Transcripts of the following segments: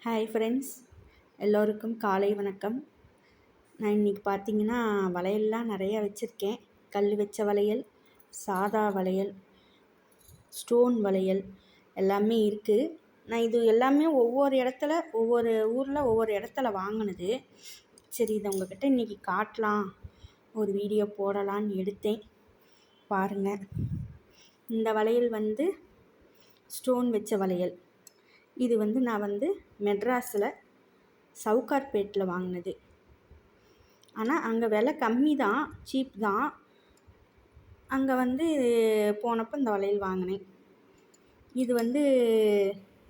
Hi friends, எல்லோருக்கும் காலை வணக்கம். நான் இன்றைக்கி பார்த்தீங்கன்னா வளையல்லாம் நிறையா வச்சுருக்கேன். கல் வச்ச வளையல், சாதா வளையல், ஸ்டோன் வளையல் எல்லாமே இருக்குது. நான் இது எல்லாமே ஒவ்வொரு ஊரில் ஒவ்வொரு இடத்துல வாங்கினது. சரி, இதை உங்கள்கிட்ட இன்றைக்கி காட்டலாம், ஒரு வீடியோ போடலான்னு எடுத்தேன். பாருங்கள், இந்த வளையல் வந்து ஸ்டோன் வச்ச வளையல். இது வந்து நான் மெட்ராஸில் சவுகார்பேட்டில் வாங்கினது. ஆனால் அங்கே விலை கம்மி தான், சீப் தான். அங்கே போனப்போ இந்த வளையல் வாங்கினேன். இது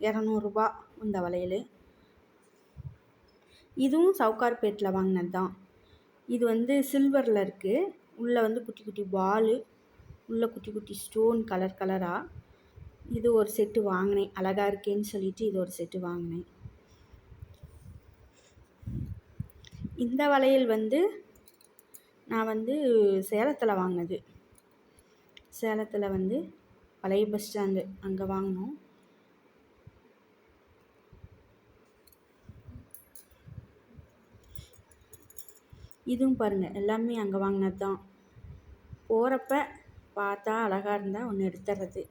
200 இந்த வளையல். இதுவும் சவுகார்பேட்டில் வாங்கினது தான். இது சில்வரில் இருக்குது. உள்ளே குட்டி குட்டி பாலு, உள்ளே குட்டி குட்டி ஸ்டோன் கலர் கலராக. இது ஒரு செட்டு வாங்கினேன், அழகாக இருக்கேன்னு சொல்லிட்டு இது ஒரு செட்டு வாங்கினேன். இந்த வளையல் நான் சேலத்தில் வாங்கினது. சேலத்தில் பழைய பஸ் ஸ்டாண்டு அங்கே வாங்கினோம். இதுவும் பாருங்கள், எல்லாமே அங்கே வாங்கினது தான். போகிறப்ப பார்த்தா அழகாக இருந்தால் ஒன்று எடுத்துறது.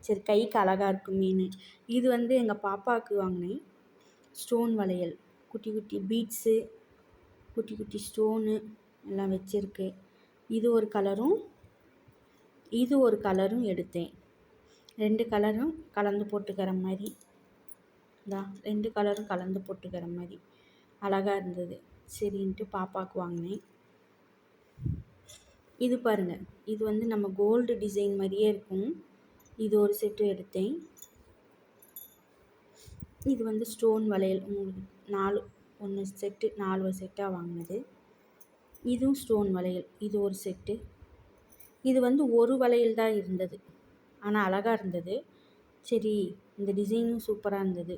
சரி, கைக்கு அழகாக இருக்கும் மீன். இது எங்கள் பாப்பாவுக்கு வாங்கினேன். ஸ்டோன் வளையல், குட்டி குட்டி பீட்ஸு, குட்டி குட்டி ஸ்டோனு எல்லாம் வச்சுருக்கு. இது ஒரு கலரும் இது ஒரு கலரும் எடுத்தேன். 2 கலரும் கலந்து போட்டுக்கிற மாதிரி தான், 2 கலரும் கலந்து போட்டுக்கிற மாதிரி அழகாக இருந்தது. சரின்ட்டு பாப்பாவுக்கு வாங்கினேன். இது பாருங்கள், இது நம்ம கோல்டு டிசைன் மாதிரியே இருக்கும். இது ஒரு செட்டு எடுத்தேன். இது ஸ்டோன் வளையல், உங்களுக்கு 1 செட்டு 4 செட்டாக வாங்கினது. இதுவும் ஸ்டோன் வளையல், இது ஒரு செட்டு. இது ஒரு வளையல் தான் இருந்தது, ஆனால் அழகாக இருந்தது. சரி, இந்த டிசைனும் சூப்பராக இருந்தது,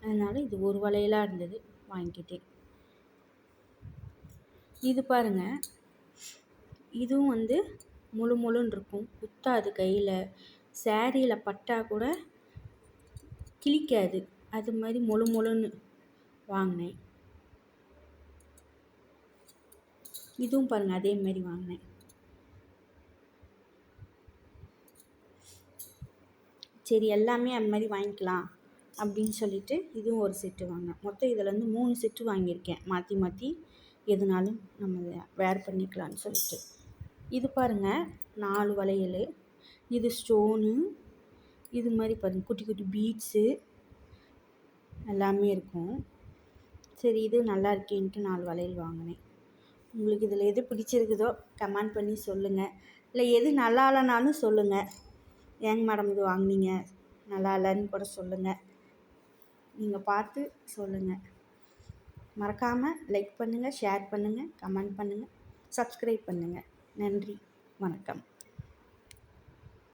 அதனால் இது ஒரு வளையலாக இருந்தது, வாங்கிக்கிட்டேன். இது பாருங்கள், இதுவும் முழு முழுன்னு இருக்கும், குத்தாது கையில். சேரீயில் பட்டா கூட கிழிக்காது, அது மாதிரி முழு முழுன்னு வாங்கினேன். இதுவும் பாருங்கள், அதே மாதிரி வாங்கினேன். சரி, எல்லாமே அந்த மாதிரி வாங்கிக்கலாம் அப்படின்னு சொல்லிட்டு இதுவும் ஒரு செட்டு வாங்கினேன். மொத்தம் இதில் 3 செட்டு வாங்கியிருக்கேன், மாற்றி மாற்றி எதுனாலும் நம்ம வேர் பண்ணிக்கலான்னு சொல்லிட்டு. இது பாருங்கள், 4 வளையல். இது ஸ்டோனு, இது மாதிரி பாருங்கள் குட்டி குட்டி பீட்ஸு எல்லாமே இருக்கும். சரி, இது நல்லா இருக்கேன்ட்டு 4 வளையல் வாங்கினேன். உங்களுக்கு இதில் எது பிடிச்சிருக்குதோ கமெண்ட் பண்ணி சொல்லுங்கள். இல்லை எது நல்லா இல்லைனாலும் சொல்லுங்கள். ஏங்க மேடம் இது வாங்கினீங்க, நல்லா இல்லைன்னு கூட சொல்லுங்கள். நீங்கள் பார்த்து சொல்லுங்கள். மறக்காமல் லைக் பண்ணுங்கள், ஷேர் பண்ணுங்கள், கமெண்ட் பண்ணுங்கள், சப்ஸ்கிரைப் பண்ணுங்கள். நன்றி, வணக்கம்.